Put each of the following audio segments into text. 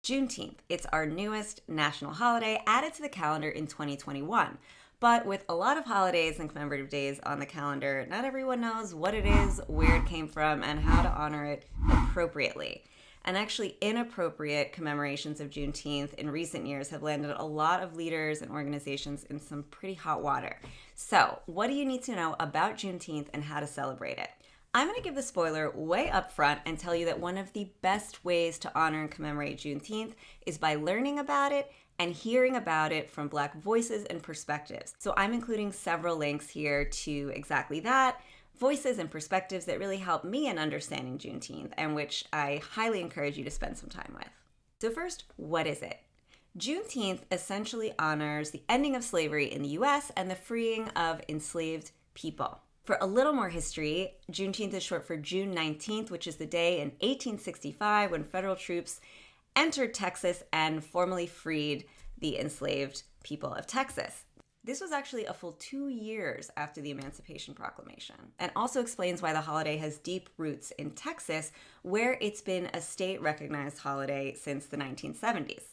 Juneteenth. It's our newest national holiday added to the calendar in 2021. But with a lot of holidays and commemorative days on the calendar, not everyone knows what it is, where it came from, and how to honor it appropriately. And actually, inappropriate commemorations of Juneteenth in recent years have landed a lot of leaders and organizations in some pretty hot water. So, what do you need to know about Juneteenth and how to celebrate it? I'm going to give the spoiler way up front and tell you that one of the best ways to honor and commemorate Juneteenth is by learning about it and hearing about it from Black voices and perspectives. So I'm including several links here to exactly that, voices and perspectives that really help me in understanding Juneteenth and which I highly encourage you to spend some time with. So first, what is it? Juneteenth essentially honors the ending of slavery in the US and the freeing of enslaved people. For a little more history, Juneteenth is short for June 19th, which is the day in 1865 when federal troops entered Texas and formally freed the enslaved people of Texas. This was actually a full 2 years after the Emancipation Proclamation, and also explains why the holiday has deep roots in Texas, where it's been a state-recognized holiday since the 1970s.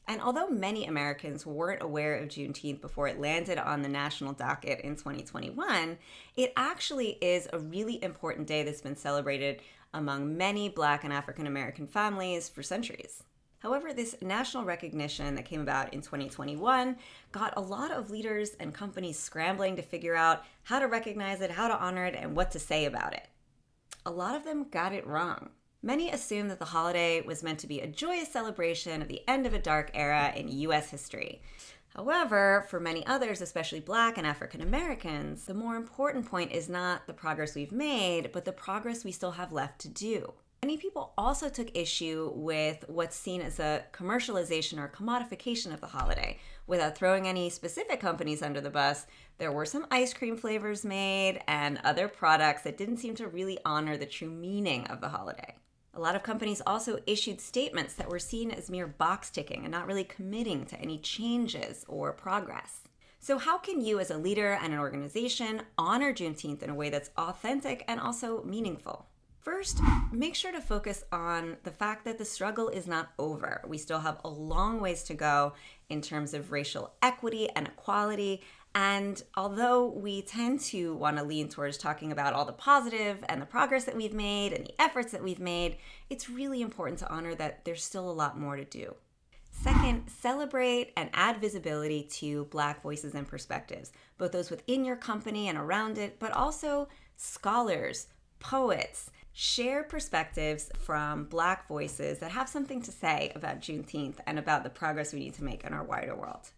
And although many Americans weren't aware of Juneteenth before it landed on the national docket in 2021, it actually is a really important day that's been celebrated among many Black and African American families for centuries. However, this national recognition that came about in 2021 got a lot of leaders and companies scrambling to figure out how to recognize it, how to honor it, and what to say about it. A lot of them got it wrong. Many assumed that the holiday was meant to be a joyous celebration of the end of a dark era in U.S. history. However, for many others, especially Black and African Americans, the more important point is not the progress we've made, but the progress we still have left to do. Many people also took issue with what's seen as a commercialization or commodification of the holiday. Without throwing any specific companies under the bus, there were some ice cream flavors made and other products that didn't seem to really honor the true meaning of the holiday. A lot of companies also issued statements that were seen as mere box ticking and not really committing to any changes or progress. So how can you as a leader and an organization honor Juneteenth in a way that's authentic and also meaningful? First, make sure to focus on the fact that the struggle is not over. We still have a long ways to go in terms of racial equity and equality. And although we tend to want to lean towards talking about all the positive and the progress that we've made and the efforts that we've made, it's really important to honor that there's still a lot more to do. Second, celebrate and add visibility to Black voices and perspectives, both those within your company and around it, but also scholars, poets. Share perspectives from Black voices that have something to say about Juneteenth and about the progress we need to make in our wider world.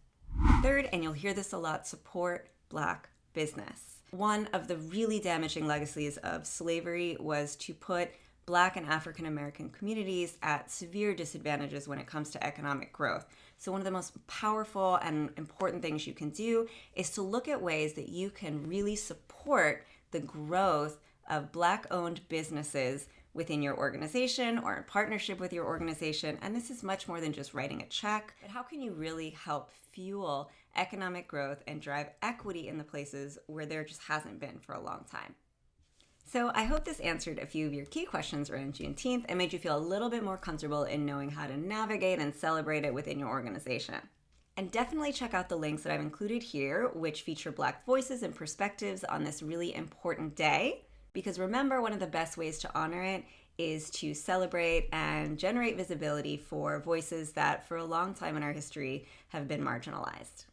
Third, and you'll hear this a lot, support Black business. One of the really damaging legacies of slavery was to put Black and African American communities at severe disadvantages when it comes to economic growth. So one of the most powerful and important things you can do is to look at ways that you can really support the growth of Black-owned businesses within your organization or in partnership with your organization. And this is much more than just writing a check, but how can you really help fuel economic growth and drive equity in the places where there just hasn't been for a long time? So I hope this answered a few of your key questions around Juneteenth and made you feel a little bit more comfortable in knowing how to navigate and celebrate it within your organization. And definitely check out the links that I've included here, which feature Black voices and perspectives on this really important day. Because remember, one of the best ways to honor it is to celebrate and generate visibility for voices that for a long time in our history have been marginalized.